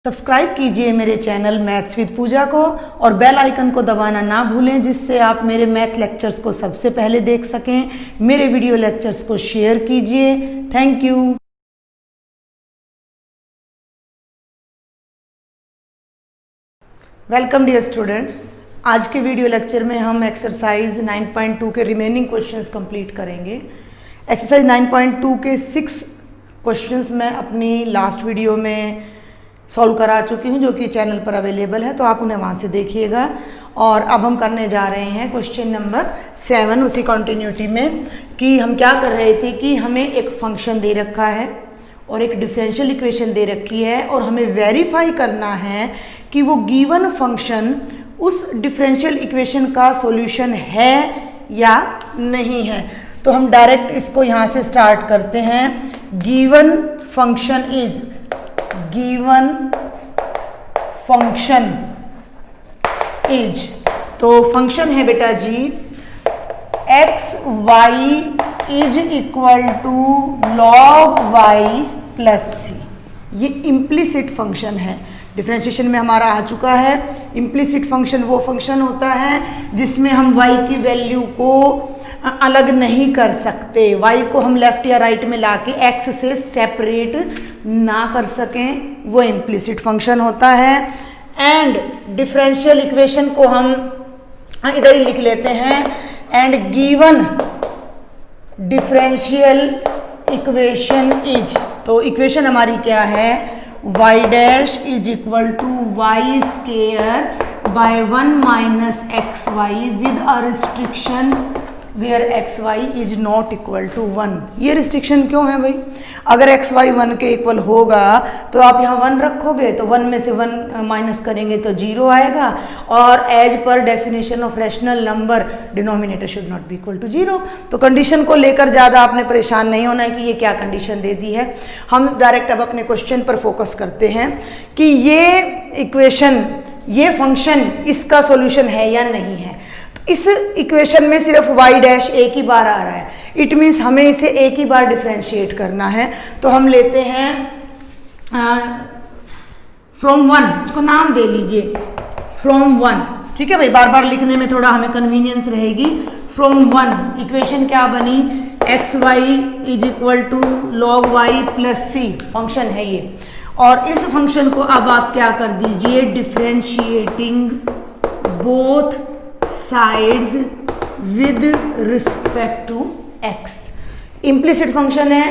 Subscribe कीजिए मेरे channel maths with पूजा को और बेल आइकन को दबाना ना भूलें, जिससे आप मेरे मैथ लेक्चर्स को सबसे पहले देख सकें। मेरे वीडियो लेक्चर्स को शेयर कीजिए। Thank you. Welcome dear students. आज के वीडियो लेक्चर में हम एक्सरसाइज 9.2 के रिमेनिंग क्वेश्चंस कंप्लीट करेंगे। एक्सरसाइज 9.2 के 6 क्वेश्चंस मैं अपनी लास्ट वीडियो में सॉल्व करा चुकी हूँ, जो कि चैनल पर अवेलेबल है, तो आप उन्हें वहाँ से देखिएगा। और अब हम करने जा रहे हैं क्वेश्चन नंबर 7 उसी कंटिन्यूटी में, कि हम क्या कर रहे थे कि हमें एक फंक्शन दे रखा है और एक डिफरेंशियल इक्वेशन दे रखी है और हमें वेरीफाई करना है कि वो गिवन फंक्शन उस डिफरेंशियल इक्वेशन का सॉल्यूशन है या नहीं है। तो हम डायरेक्ट इसको यहाँ से स्टार्ट करते हैं। Given function is, given function is, तो फंक्शन है बेटा जी X Y is equal to log Y plus C. ये इम्प्लिसिट फंक्शन है। डिफरेंशिएशन में हमारा आ चुका है। इम्प्लिसिट फंक्शन वो फंक्शन होता है जिसमें हम y की वैल्यू को अलग नहीं कर सकते, y को हम लेफ्ट या राइट में लाके x से सेपरेट ना कर सकें, वो इम्प्लिसिट फंक्शन होता है। एंड डिफरेंशियल इक्वेशन को हम इधर ही लिख लेते हैं। And given differential equation is, तो इक्वेशन हमारी क्या है, y dash is equal to Y square by 1 minus x y with a restriction where x Y is not equal to 1। ये रिस्ट्रिक्शन क्यों है भाई? अगर एक्स वाई 1 के इक्वल होगा तो आप यहाँ 1 रखोगे, तो 1 में से 1 माइनस करेंगे तो 0 आएगा। और as per definition of rational number denominator should not be equal to 0। तो कंडीशन को लेकर ज़्यादा आपने परेशान नहीं होना है कि ये क्या कंडीशन दे दी है। हम डायरेक्ट अब अपने क्वेश्चन पर फोकस करते हैं कि ये इक्वेशन, ये फंक्शन इसका सॉल्यूशन है या नहीं है। इस इक्वेशन में सिर्फ y डैश एक ही बार आ रहा है, इट मीन्स हमें इसे एक ही बार डिफरेंशिएट करना है। तो हम लेते हैं फ्रॉम 1, इसको नाम दे लीजिए फ्रॉम 1, ठीक है भाई, बार बार लिखने में थोड़ा हमें कन्वीनियंस रहेगी। फ्रॉम 1 इक्वेशन क्या बनी, x Y is equal to log Y plus c function है ये। और इस फंक्शन को अब आप क्या कर दीजिए, differentiating both sides with respect to x। Implicit function है,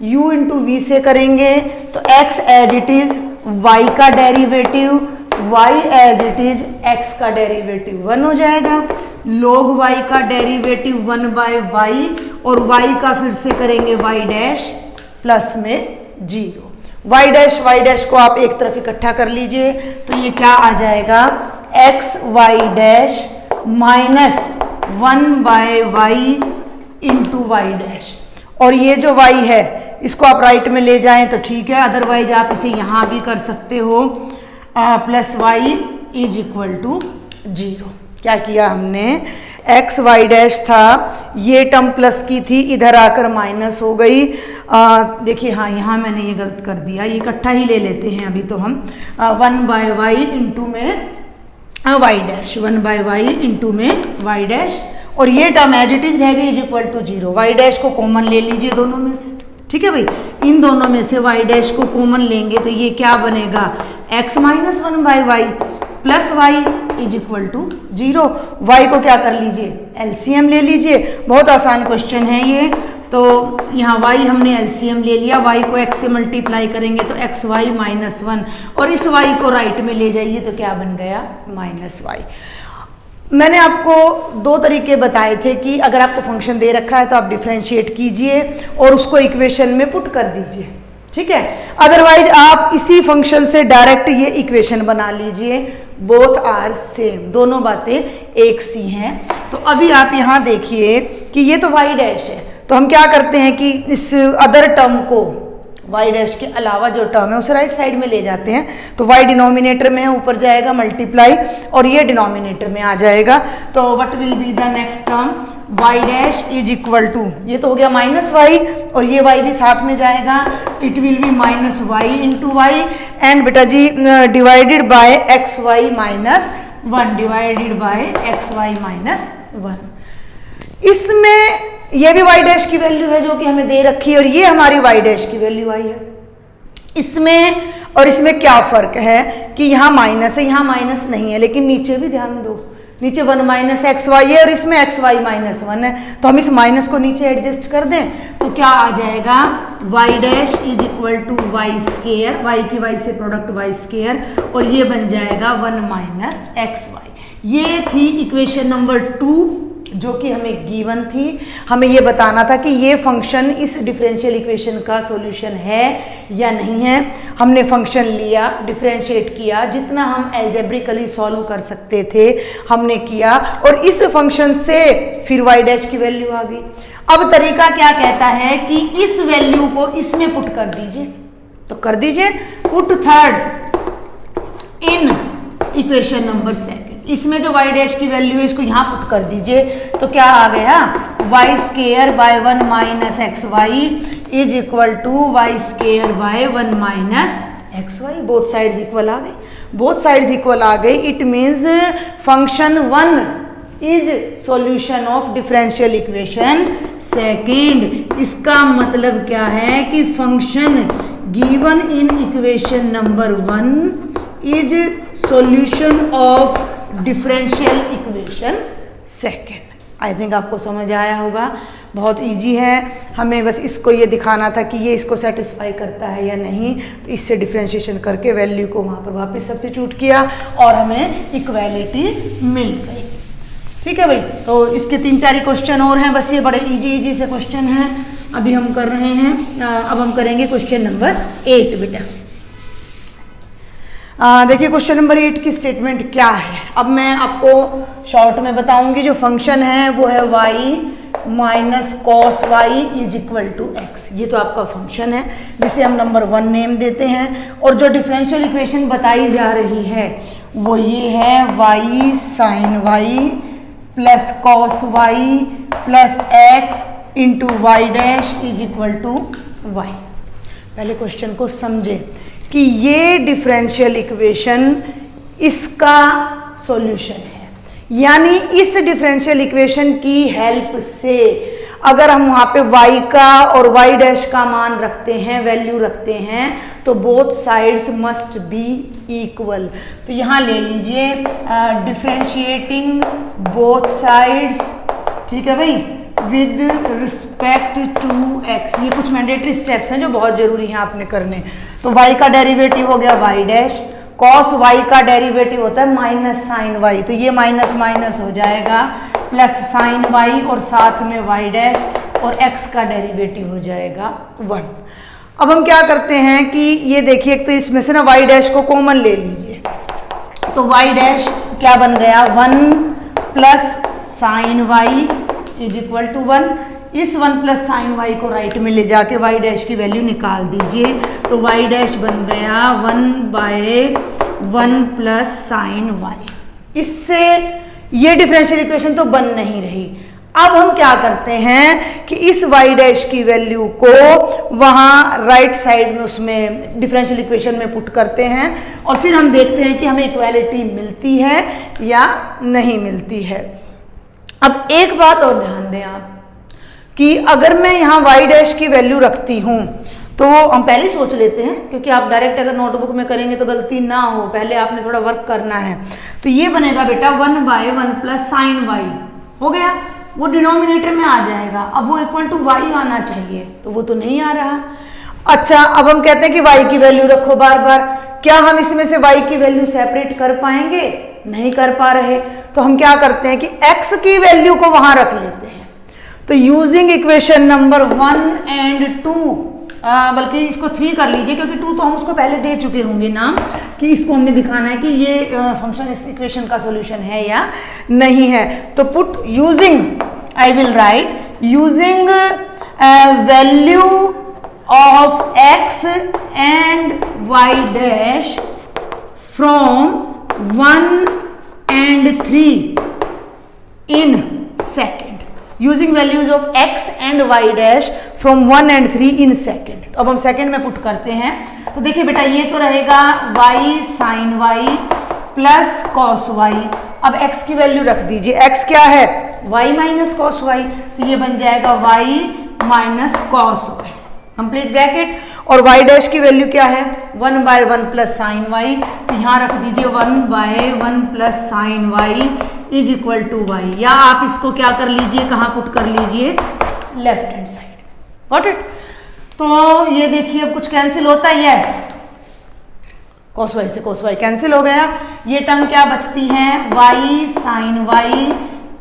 u इंटू वी से करेंगे तो x as it is y का derivative, y as it is x का डेरिवेटिव 1 हो जाएगा। log y का डेरिवेटिव 1 बाय y और y का फिर से करेंगे y डैश प्लस में 0। y डैश को आप एक तरफ इकट्ठा कर लीजिए तो ये क्या आ जाएगा, x y dash minus 1 by y into y dash. और ये जो y है इसको आप राइट में ले जाएं तो ठीक है, अदरवाइज आप इसे यहाँ भी कर सकते हो, plus y is equal to 0। क्या किया हमने, एक्स वाई डैश था, ये टर्म प्लस की थी, इधर आकर माइनस हो गई। देखिए हाँ, यहाँ मैंने ये गलत कर दिया, ये इकट्ठा ही ले लेते हैं अभी। तो हम 1 बाय वाई इंटू में y dash, 1 by y into में वाई डैश, और ये टर्म एज इट इज रह गई is equal to 0। Y dash को कॉमन ले लीजिए दोनों में से, ठीक है भाई, इन दोनों में से वाई डैश को कॉमन लेंगे तो ये क्या बनेगा, x minus 1 by y plus y is equal to 0। Y को क्या कर लीजिए, एलसीएम ले लीजिए। बहुत आसान क्वेश्चन है ये। तो यहाँ y हमने एलसीएम ले लिया, y को x से मल्टीप्लाई करेंगे तो एक्स वाई माइनस 1, और इस y को राइट में ले जाइए तो क्या बन गया, माइनस वाई। मैंने आपको 2 तरीके बताए थे कि अगर आपको फंक्शन दे रखा है तो आप डिफरेंशिएट कीजिए और उसको इक्वेशन में पुट कर दीजिए, ठीक है। अदरवाइज आप इसी फंक्शन से डायरेक्ट ये इक्वेशन बना लीजिए, बोथ आर सेम, दोनों बातें एक सी हैं। तो अभी आप यहाँ देखिए कि ये तो y डैश है, तो हम क्या करते हैं कि इस अदर टर्म को, y डैश के अलावा जो टर्म है उसे राइट साइड में ले जाते हैं। तो y डिनोमिनेटर में है, ऊपर जाएगा मल्टीप्लाई, और ये डिनोमिनेटर में आ जाएगा। तो what will be the next term, y dash is equal to, ये तो हो गया माइनस वाई और ये वाई भी साथ में जाएगा, it will be minus Y into Y and बेटा जी divided by X Y minus 1, divided by X Y minus 1। इसमें ये भी वाई डैश की वैल्यू है जो कि हमें दे रखी है और ये हमारी वाई डैश की वैल्यू आई है। इसमें और इसमें क्या फर्क है कि यहाँ माइनस है, यहाँ माइनस नहीं है, लेकिन नीचे भी ध्यान दो, नीचे 1 माइनस एक्स वाई है और इसमें एक्स वाई माइनस 1 है, तो हम इस माइनस को नीचे एडजस्ट कर दें तो क्या आ जाएगा, y dash is equal to Y square, y की वाई से प्रोडक्ट वाई स्केयर और ये बन जाएगा 1 माइनस एक्स वाई। ये थी इक्वेशन नंबर 2 जो कि हमें गिवन थी। हमें ये बताना था कि ये फंक्शन इस डिफरेंशियल इक्वेशन का सॉल्यूशन है या नहीं है। हमने फंक्शन लिया, डिफरेंशिएट किया, जितना हम एल्जेब्रिकली सॉल्व कर सकते थे हमने किया और इस फंक्शन से फिर वाई डैश की वैल्यू आ गई। अब तरीका क्या कहता है कि इस वैल्यू को इसमें पुट कर दीजिए, तो कर दीजिए put third in equation number 2। इसमें जो y डैश की वैल्यू है इसको यहाँ पुट कर दीजिए तो क्या आ गया, Y square by 1 minus x Y is equal to Y square by 1 minus x Y. Both sides equal आ गई, बोथ साइड्स इक्वल आ गई। It means function 1 is solution of differential equation 2। इसका मतलब क्या है कि function given in equation number 1 is solution of differential equation 2। I think आपको समझ आया होगा, बहुत इजी है। हमें बस इसको ये दिखाना था कि ये इसको सेटिस्फाई करता है या नहीं, तो इससे डिफरेंशिएशन करके वैल्यू को वहाँ पर वापस सब्स्टिट्यूट किया और हमें इक्वालिटी मिल गई। ठीक है भाई, तो इसके 3-4 क्वेश्चन और हैं, बस ये बड़े इजी से क्वेश्चन हैं अभी हम कर रहे हैं। अब हम करेंगे क्वेश्चन नंबर 8 बेटा। देखिए क्वेश्चन नंबर 8 की स्टेटमेंट क्या है। अब मैं आपको शॉर्ट में बताऊंगी। जो फंक्शन है वो है y minus cos y is equal to x. ये तो आपका फंक्शन है जिसे हम नंबर 1 नेम देते हैं और जो डिफरेंशियल इक्वेशन बताई जा रही है वो ये है y sine y plus cos y plus x into y dash is equal to y. पहले क्वेश्चन को समझे कि ये डिफरेंशियल इक्वेशन इसका सॉल्यूशन है, यानी इस डिफरेंशियल इक्वेशन की हेल्प से अगर हम वहाँ पे y का और y डैश का मान रखते हैं, वैल्यू रखते हैं, तो both sides must be equal. तो यहाँ ले लीजिए डिफरेंशिएटिंग बोथ साइड्स, ठीक है भाई, विद रिस्पेक्ट टू x। ये कुछ मैंडेटरी स्टेप्स हैं जो बहुत जरूरी हैं आपने करने। तो y का डेरिवेटिव हो गया y डैश, कॉस y का डेरिवेटिव होता है माइनस साइन y, तो ये माइनस माइनस हो जाएगा प्लस साइन y और साथ में y डैश और x का डेरिवेटिव हो जाएगा 1। अब हम क्या करते हैं कि ये देखिए, एक तो इसमें से ना y डैश को कॉमन ले लीजिए, तो y डैश क्या बन गया 1 plus sine y is equal to 1। इस 1 प्लस साइन वाई को राइट में ले जाके वाई डैश की वैल्यू निकाल दीजिए, तो वाई डैश बन गया 1/1 प्लस साइन वाई। इससे ये डिफरेंशियल इक्वेशन तो बन नहीं रही। अब हम क्या करते हैं कि इस वाई डैश की वैल्यू को वहाँ राइट साइड में उसमें डिफरेंशियल इक्वेशन में पुट करते हैं और फिर हम देखते हैं कि हमें इक्वालिटी मिलती है या नहीं मिलती है। अब एक बात और ध्यान दें आप कि अगर मैं यहाँ y डैश की वैल्यू रखती हूँ तो हम पहले सोच लेते हैं, क्योंकि आप डायरेक्ट अगर नोटबुक में करेंगे तो गलती ना हो, पहले आपने थोड़ा वर्क करना है। तो ये बनेगा बेटा 1/1 प्लस साइन वाई हो गया, वो डिनोमिनेटर में आ जाएगा। अब वो इक्वल टू y आना चाहिए, तो वो तो नहीं आ रहा। अच्छा, अब हम कहते हैं कि y की वैल्यू रखो बार बार। क्या हम इसमें से y की वैल्यू सेपरेट कर पाएंगे? नहीं कर पा रहे। तो हम क्या करते हैं कि x की वैल्यू को वहां रख लेते हैं। तो यूजिंग इक्वेशन नंबर 1 एंड 2, बल्कि इसको 3 कर लीजिए क्योंकि 2 तो हम उसको पहले दे चुके होंगे नाम, कि इसको हमने दिखाना है कि ये फंक्शन इस इक्वेशन का सॉल्यूशन है या नहीं है। तो put using, I will write using value of x and y dash from 1 and 3 in second. Using values of x and y dash from 1 and 3 in second. तो अब हम सेकेंड में पुट करते हैं। तो देखिए बेटा ये तो रहेगा y sine y plus cos y। अब x की वैल्यू रख दीजिए, x क्या है y माइनस कॉस y, तो ये बन जाएगा y minus cos y complete bracket. और y डैश की वैल्यू क्या है 1/1 प्लस साइन y, तो यहाँ रख दीजिए 1/1 plus sine y is equal to y, या आप इसको क्या कर लीजिए, कहाँ पुट कर लीजिए left hand side. Got it. तो ये देखिए अब कुछ कैंसिल होता है, यस कॉस y से कॉस y कैंसिल हो गया। ये टर्म क्या बचती है y sine y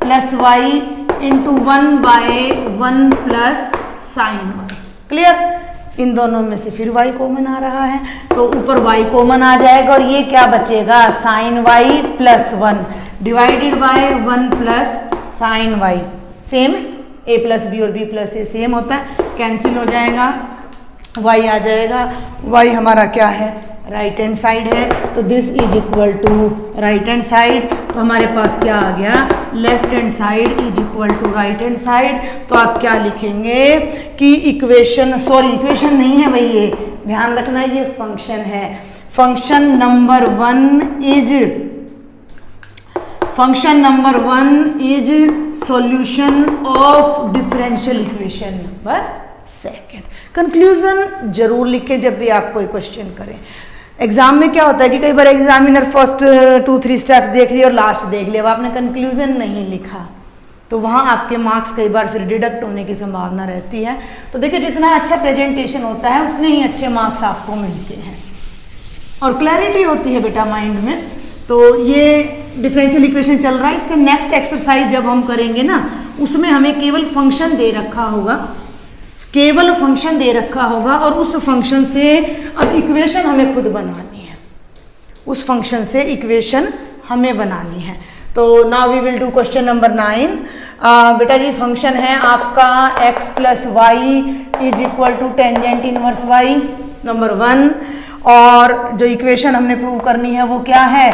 plus y into 1/1 plus sine y। Clear. इन दोनों में से फिर y कॉमन आ रहा है, तो ऊपर y कॉमन आ जाएगा और ये क्या बचेगा sine y plus 1 divided by 1 plus sine y। Same a plus b और b प्लस ए सेम होता है, कैंसिल हो जाएगा, y आ जाएगा। y हमारा क्या है राइट हैंड साइड है, तो this is equal to right hand side. तो हमारे पास क्या आ गया left hand side is equal to right hand side. तो आप क्या लिखेंगे कि इक्वेशन, सॉरी इक्वेशन नहीं है भाई, ये ध्यान रखना ये फंक्शन है। Function number 1 is solution of differential equation number 2। Conclusion जरूर लिखें जब भी आप कोई क्वेश्चन करें। एग्जाम में क्या होता है कि कई बार एग्जामिनर फर्स्ट 2-3 स्टेप्स देख लिए और लास्ट देख लिया, अब आपने कंक्लूजन नहीं लिखा तो वहाँ आपके मार्क्स कई बार फिर डिडक्ट होने की संभावना रहती है। तो देखिए जितना अच्छा प्रेजेंटेशन होता है उतने ही अच्छे मार्क्स आपको मिलते हैं और क्लैरिटी होती है बेटा माइंड में। तो ये डिफरेंशियल इक्वेशन चल रहा है, इससे नेक्स्ट एक्सरसाइज जब हम करेंगे ना उसमें हमें केवल फंक्शन दे रखा होगा, केवल फंक्शन दे रखा होगा और उस फंक्शन से अब इक्वेशन हमें खुद बनानी है, उस फंक्शन से इक्वेशन हमें बनानी है। तो now we will do question number 9। बेटा जी फंक्शन है आपका x plus y is equal to tangent inverse y number 1, और जो इक्वेशन हमने प्रूव करनी है वो क्या है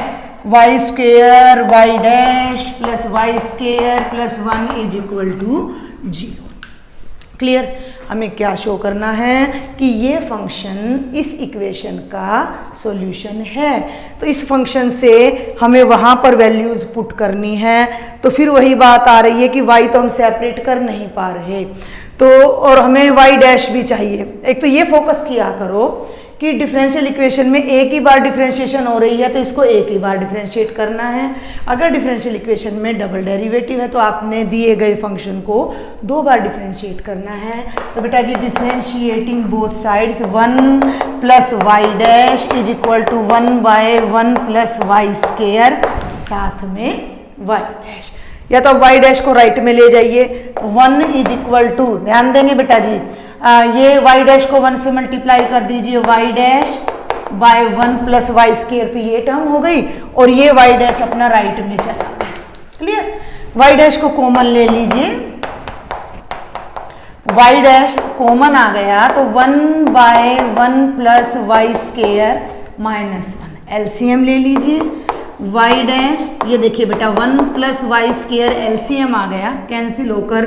y square y dash plus y square plus 1 is equal to 0। Clear. हमें क्या शो करना है कि ये फंक्शन इस इक्वेशन का सॉल्यूशन है। तो इस फंक्शन से हमें वहाँ पर वैल्यूज़ पुट करनी है। तो फिर वही बात आ रही है कि y तो हम सेपरेट कर नहीं पा रहे, तो और हमें y डैश भी चाहिए। एक तो ये फोकस किया करो कि डिफरेंशियल इक्वेशन में एक ही बार डिफरेंशिएशन हो रही है तो इसको एक ही बार डिफरेंशिएट करना है। अगर डिफरेंशियल इक्वेशन में डबल डेरिवेटिव है तो आपने दिए गए फंक्शन को 2 बार डिफरेंशिएट करना है। तो बेटा जी differentiating both sides 1 plus Y dash is equal to 1/1 plus Y square साथ में वाई डैश, या तो वाई डैश को राइट में ले जाइए। 1 इज इक्वल टू, ध्यान देंगे बेटा जी, ये y डैश को 1 से मल्टीप्लाई कर दीजिए, y dash by 1 plus y square, तो ये टर्म हो गई और ये y डैश अपना राइट में चला गया। क्लियर। y डैश को कॉमन ले लीजिए, y डैश कॉमन आ गया तो 1/1 plus y square minus 1, LCM ले लीजिए। y डैश, ये देखिए बेटा 1 प्लस वाई स्क्वायर एलसीएम आ गया, कैंसिल होकर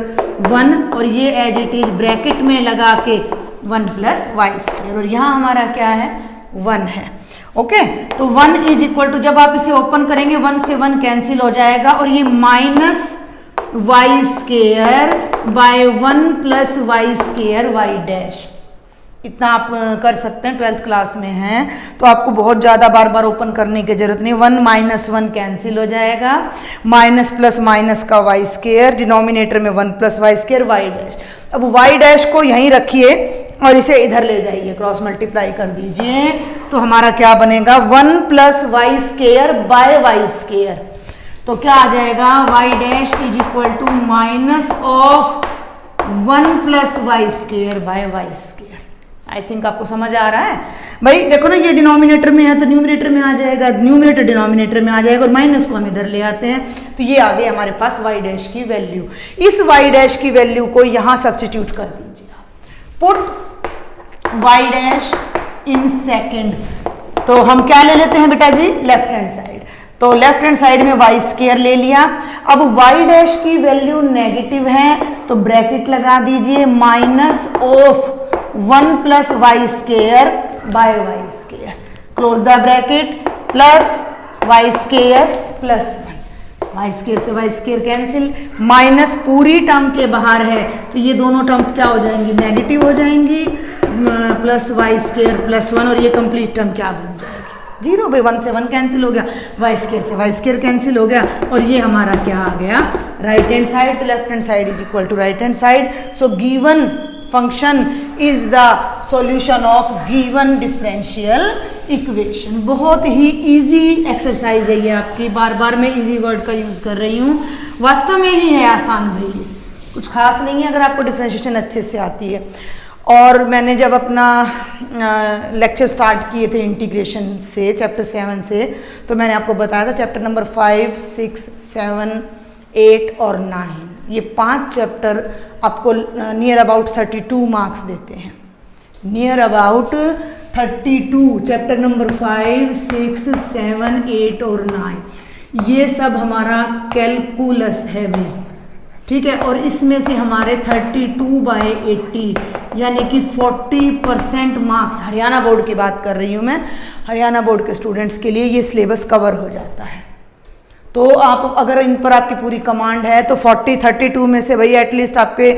1 और ये एज इट इज ब्रैकेट में लगा के 1 प्लस वाई स्क्वायर, और यहाँ हमारा क्या है 1 है। ओके, तो 1 इज इक्वल टू, जब आप इसे ओपन करेंगे 1 से 1 कैंसिल हो जाएगा और ये minus y square by 1 plus y square y dash. इतना आप कर सकते हैं, 12th क्लास में हैं तो आपको बहुत ज़्यादा बार बार ओपन करने की जरूरत नहीं। 1 माइनस 1 कैंसिल हो जाएगा, माइनस प्लस माइनस का वाई स्क्वायर, डिनोमिनेटर में 1 plus y square y dash. अब वाई डैश को यहीं रखिए और इसे इधर ले जाइए, क्रॉस मल्टीप्लाई कर दीजिए, तो हमारा क्या बनेगा 1 plus y square by y square. तो क्या आ जाएगा y dash is equal to minus of 1 plus y square by y square. I think आपको समझ आ रहा है भाई। देखो ना ये डिनोमिनेटर में है तो न्यूमरेटर में आ जाएगा, न्यूमरेटर डिनोमिनेटर में आ जाएगा और माइनस को हम इधर ले आते हैं, तो ये आ गई हमारे पास वाई डैश की वैल्यू। इस वाई डैश की वैल्यू को यहाँ सब्स्टिट्यूट कर दीजिए, put y dash in second. तो हम क्या ले लेते हैं बेटा जी लेफ्ट हैंड साइड, तो लेफ्ट हैंड साइड में वाई स्केयर ले लिया। अब वाई डैश की वैल्यू नेगेटिव है तो ब्रैकेट लगा दीजिए, minus of 1 plus y square by y square, close the bracket, plus y square plus 1, Y square से वाई स्केयर कैंसिल, माइनस पूरी टर्म के बाहर है तो ये दोनों टर्म्स क्या हो जाएंगी, नेगेटिव हो जाएंगी, प्लस वाई स्केयर प्लस 1, और ये कंप्लीट टर्म क्या बन जाएगी, 0 भाई, 1 से 1 कैंसिल हो गया, वाई स्केयर से वाई स्केयर कैंसिल हो गया, और ये हमारा क्या आ गया, राइट हैंड साइड। तो left hand side is equal to right hand side. So given function is the solution of given differential equation. बहुत ही इजी एक्सरसाइज है ये आपकी, बार बार मैं इजी वर्ड का यूज कर रही हूँ, वास्तव में ही है आसान भाई, कुछ खास नहीं है अगर आपको डिफरेंशिएशन अच्छे से आती है। और मैंने जब अपना लेक्चर स्टार्ट किए थे इंटीग्रेशन से, चैप्टर 7 से, तो मैंने आपको बताया था चैप्टर नंबर 5, 6, 7, 8 और 9, ये 5 चैप्टर आपको नियर अबाउट 32 मार्क्स देते हैं, नियर अबाउट 32, चैप्टर नंबर 5, 6, 7, 8 और 9, ये सब हमारा कैलकुलस है भाई, ठीक है। और इसमें से हमारे 32/80 यानी कि 40% मार्क्स, हरियाणा बोर्ड की बात कर रही हूँ मैं, हरियाणा बोर्ड के स्टूडेंट्स के लिए ये सिलेबस कवर हो जाता है। तो आप अगर इन पर आपकी पूरी कमांड है तो 32 में से भाई एटलीस्ट आपके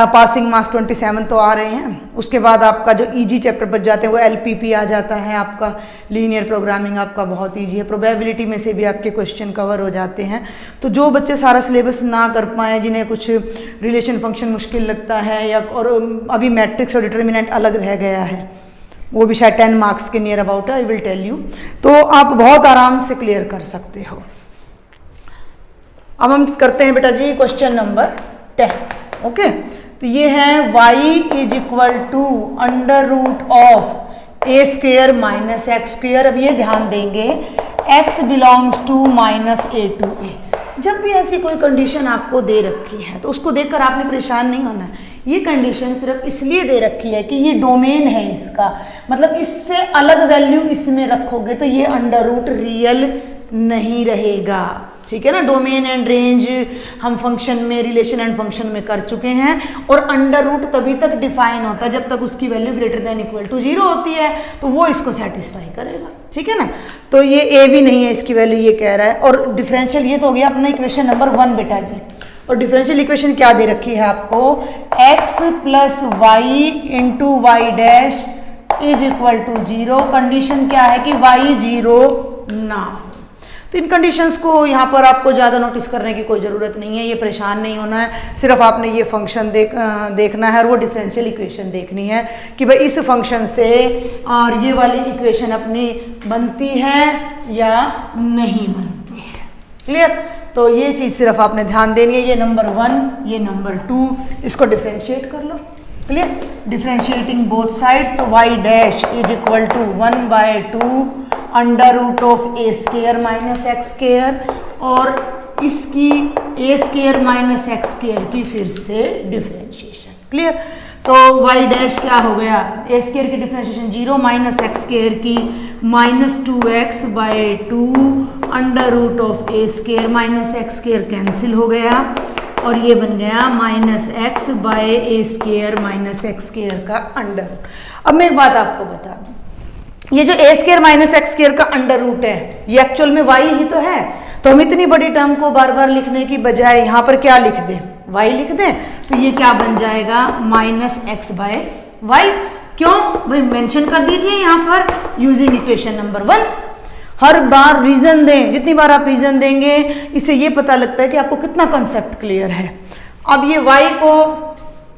पासिंग मार्क्स 27 तो आ रहे हैं। उसके बाद आपका जो इजी चैप्टर बच जाते हैं वो LPP आ जाता है, आपका लीनियर प्रोग्रामिंग आपका बहुत इजी है, प्रोबेबिलिटी में से भी आपके क्वेश्चन कवर हो जाते हैं। तो जो बच्चे सारा सिलेबस ना कर पाएँ, जिन्हें कुछ रिलेशन फंक्शन मुश्किल लगता है, या और अभी मैट्रिक्स और डिटर्मिनेंट अलग रह गया है, वो भी शायद 10 मार्क्स के नियर अबाउट है, आई विल टेल यू, तो आप बहुत आराम से क्लियर कर सकते हो। अब हम करते हैं बेटा जी क्वेश्चन नंबर 10, ओके। तो ये है y is equal to under root of a square minus x square. अब ये ध्यान देंगे x belongs to minus a to a। जब भी ऐसी कोई कंडीशन आपको दे रखी है तो उसको देखकर आपने परेशान नहीं होना है। ये कंडीशन सिर्फ इसलिए दे रखी है कि ये डोमेन है इसका, मतलब इससे अलग वैल्यू इसमें रखोगे तो ये अंडर रूट रियल नहीं रहेगा, ठीक है ना। डोमेन एंड रेंज हम फंक्शन में, रिलेशन एंड फंक्शन में कर चुके हैं, और अंडर रूट तभी तक डिफाइन होता है जब तक उसकी value greater than equal to 0 होती है, तो वो इसको सेटिस्फाई करेगा, ठीक है ना। तो ये a भी नहीं है इसकी वैल्यू, ये कह रहा है। और डिफरेंशियल ये तो हो गया अपना इक्वेशन नंबर 1 बेटा जी। और डिफरेंशियल इक्वेशन क्या दे रखी है आपको, x plus y into y dash is equal to 0। Condition क्या है कि y 0 ना हो। तो इन कंडीशंस को यहाँ पर आपको ज़्यादा नोटिस करने की कोई ज़रूरत नहीं है, ये परेशान नहीं होना है, सिर्फ आपने ये फंक्शन देखना है और वो डिफरेंशियल इक्वेशन देखनी है कि भाई इस फंक्शन से और ये वाली इक्वेशन अपनी बनती है या नहीं बनती है, क्लियर। तो ये चीज़ सिर्फ आपने ध्यान देनी है, ये नंबर 1, ये नंबर 2, इसको डिफ्रेंशिएट कर लो, क्लियर। डिफ्रेंशिएटिंग बोथ साइड्स, तो y dash is equal to 1/2 under root of a square minus x square, और इसकी a square minus x square की फिर से डिफ्रेंशिएशन, क्लियर। तो y डैश क्या हो गया, a स्केयर की डिफ्रेंशिएशन 0 माइनस एक्स स्केयर की minus 2x/2 under root of a square minus x square cancel हो गया, और ये बन गया माइनस एक्स बाय ए स्केयर माइनस एक्स स्केयर का अंडर। अब मैं एक बात आपको बता दूं, ये जो ए स्केयर माइनस एक्स स्केयर का अंडर रूट है ये एक्चुअल में y ही तो है, तो हम इतनी बड़ी टर्म को बार बार लिखने की बजाय यहाँ पर क्या लिख दें, y लिख दें, तो ये क्या बन जाएगा माइनस एक्स बाय वाई। क्यों भाई, मेंशन कर दीजिए यहाँ पर यूजिंग इक्वेशन नंबर 1। हर बार रीजन दें, जितनी बार आप रीजन देंगे इससे ये पता लगता है कि आपको कितना कॉन्सेप्ट क्लियर है। अब ये y को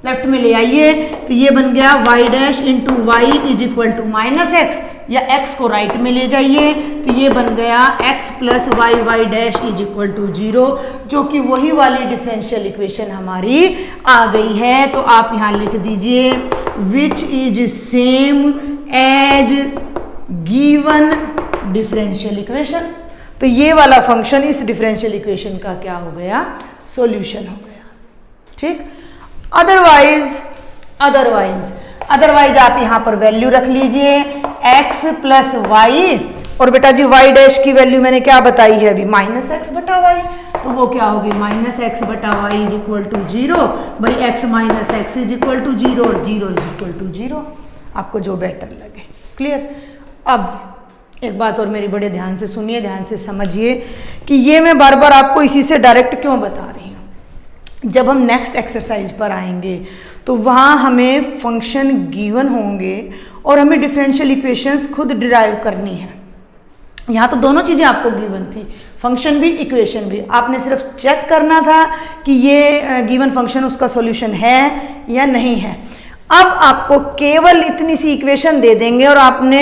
लेफ्ट में ले आइए, तो ये बन गया y dash into y is equal to minus x, या x को राइट में ले जाइए तो ये बन गया x plus y y dash is equal to 0, जो कि वही वाली डिफरेंशियल इक्वेशन हमारी आ गई है। तो आप यहाँ लिख दीजिए which is same as given differential equation. तो ये वाला फंक्शन इस डिफरेंशियल इक्वेशन का क्या हो गया, सॉल्यूशन हो गया, ठीक। अदरवाइज आप यहाँ पर वैल्यू रख लीजिए x प्लस वाई और बेटा जी वाई डैश की वैल्यू मैंने क्या बताई है अभी, माइनस एक्स बटा वाई, तो वो क्या होगी माइनस एक्स बटा Y is equal to zero, भाई X minus X is equal to zero और zero is equal to zero, आपको जो बेटर लगे। क्लियर। अब एक बात और मेरी बड़े ध्यान से सुनिए, ध्यान से समझिए कि ये मैं बार बार आपको इसी से डायरेक्ट क्यों बता रही हूँ। जब हम नेक्स्ट एक्सरसाइज पर आएंगे तो वहाँ हमें फंक्शन गिवन होंगे और हमें डिफरेंशियल इक्वेशंस खुद डिराइव करनी है। यहाँ तो दोनों चीज़ें आपको गिवन थी, फंक्शन भी इक्वेशन भी, आपने सिर्फ चेक करना था कि ये गिवन फंक्शन उसका सॉल्यूशन है या नहीं है। अब आपको केवल इतनी सी इक्वेशन दे देंगे और आपने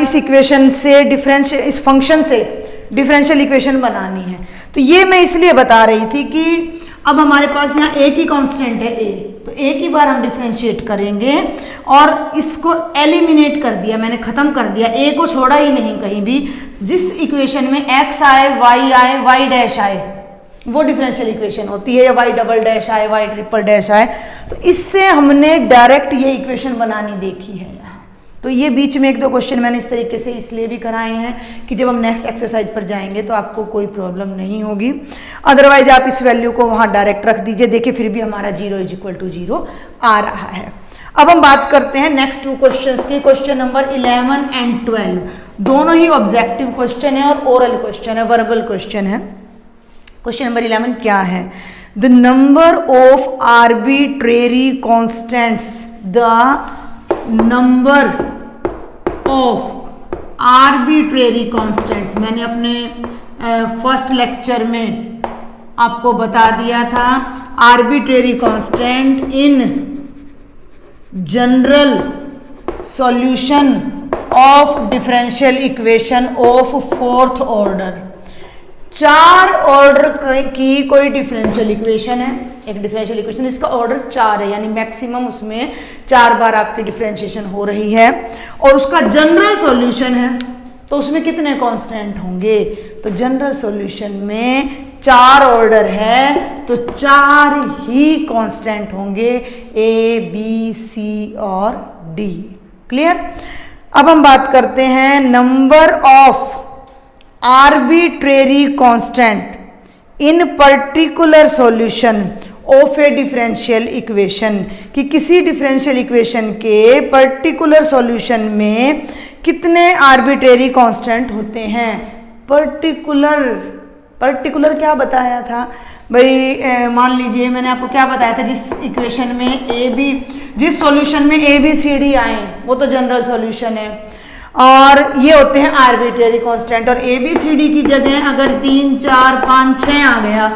इस इक्वेशन से इस फंक्शन से डिफरेंशियल इक्वेशन बनानी है। तो ये मैं इसलिए बता रही थी कि अब हमारे पास यहाँ एक ही कांस्टेंट है a, तो एक ही बार हम डिफरेंशिएट करेंगे और इसको एलिमिनेट कर दिया, मैंने खत्म कर दिया, a को छोड़ा ही नहीं कहीं भी। जिस इक्वेशन में x आए, y डैश आए, वो डिफरेंशियल इक्वेशन होती है, या y डबल डैश आए, y ट्रिपल डैश आए, तो इससे हमने डायरेक्ट ये इक्वेशन बनानी देखी है यहाँ। तो ये बीच में एक दो क्वेश्चन मैंने इस तरीके से इसलिए भी कराए हैं कि जब हम नेक्स्ट एक्सरसाइज पर जाएंगे तो आपको कोई प्रॉब्लम नहीं होगी। अदरवाइज आप इस वैल्यू को वहाँ डायरेक्ट रख दीजिए, देखिए फिर भी हमारा zero is equal to zero आ रहा है। अब हम बात करते हैं नेक्स्ट टू क्वेश्चंस की, क्वेश्चन नंबर 11 एंड 12, दोनों ही ऑब्जेक्टिव क्वेश्चन है और ओरल क्वेश्चन है, वर्बल क्वेश्चन है। क्वेश्चन नंबर 11 क्या है, the number of arbitrary constants, the number of arbitrary constants, मैंने अपने फर्स्ट लेक्चर में आपको बता दिया था, arbitrary constant in general solution of differential equation of fourth order. 4 order की कोई डिफरेंशियल इक्वेशन है, एक डिफरेंशियल इक्वेशन इसका ऑर्डर 4 है, यानी मैक्सिमम उसमें 4 बार आपकी डिफरेंशिएशन हो रही है, और उसका जनरल सॉल्यूशन है, तो उसमें कितने कांस्टेंट होंगे, तो जनरल सॉल्यूशन में 4 ऑर्डर है तो 4 ही कांस्टेंट होंगे, ए बी सी और डी। क्लियर। अब हम बात करते हैं number of arbitrary constant in particular solution of A differential equation, कि किसी डिफरेंशियल इक्वेशन के पर्टिकुलर सॉल्यूशन में कितने आर्बिट्रेरी कांस्टेंट होते हैं। पर्टिकुलर क्या बताया था भाई, मान लीजिए मैंने आपको क्या बताया था, जिस इक्वेशन में जिस सॉल्यूशन में ए बी सी डी आए वो तो जनरल सॉल्यूशन है, और ये होते हैं आर्बिट्रेरी कांस्टेंट, और ए बी सी डी की जगह अगर 3 4 5 6 आ गया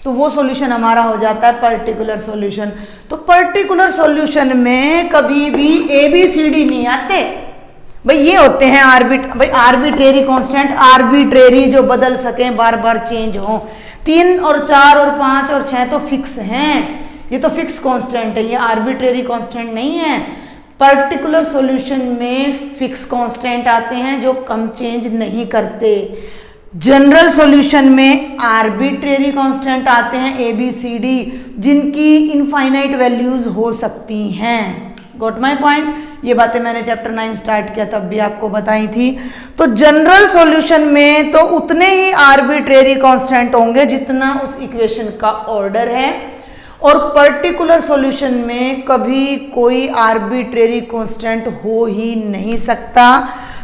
तो वो सॉल्यूशन हमारा हो जाता है पर्टिकुलर सॉल्यूशन। तो पर्टिकुलर सॉल्यूशन में कभी भी ए बी सी डी नहीं आते भाई, ये होते हैं आर्बिट्रेरी कांस्टेंट, आर्बिट्रेरी जो बदल सकें, बार बार चेंज हो। 3 और 4 और 5 और 6 तो फिक्स हैं, ये तो फिक्स कांस्टेंट है, ये आर्बिट्रेरी कांस्टेंट नहीं है। पर्टिकुलर सॉल्यूशन में फिक्स कांस्टेंट आते हैं जो कम चेंज नहीं करते। जनरल सॉल्यूशन में आर्बिट्रेरी कांस्टेंट आते हैं ए बी सी डी, जिनकी इनफाइनाइट वैल्यूज हो सकती हैं। Got my point. ये बातें मैंने चैप्टर 9 स्टार्ट किया तब भी आपको बताई थी। तो जनरल सॉल्यूशन में तो उतने ही आर्बिट्रेरी कांस्टेंट होंगे जितना उस इक्वेशन का ऑर्डर है, और पर्टिकुलर सॉल्यूशन में कभी कोई आर्बिट्रेरी कांस्टेंट हो ही नहीं सकता।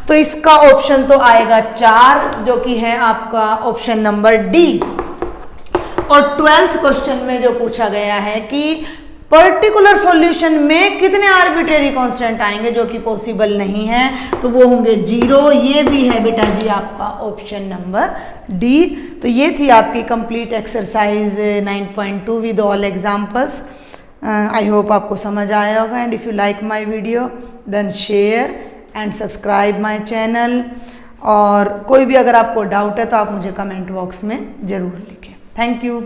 तो इसका ऑप्शन तो आएगा 4, जो कि है आपका ऑप्शन नंबर डी। और 12th क्वेश्चन में जो पूछा गया है कि पर्टिकुलर सॉल्यूशन में कितने आर्बिट्रेरी कांस्टेंट आएंगे, जो कि पॉसिबल नहीं है, तो वो होंगे 0। ये भी है बेटा जी आपका ऑप्शन नंबर डी। तो ये थी आपकी complete exercise 9.2 with all examples. I hope आपको समझ आया होगा, and if you like my video then share and subscribe my channel. और कोई भी अगर आपको डाउट है तो आप मुझे कमेंट बॉक्स में ज़रूर लिखें। Thank you.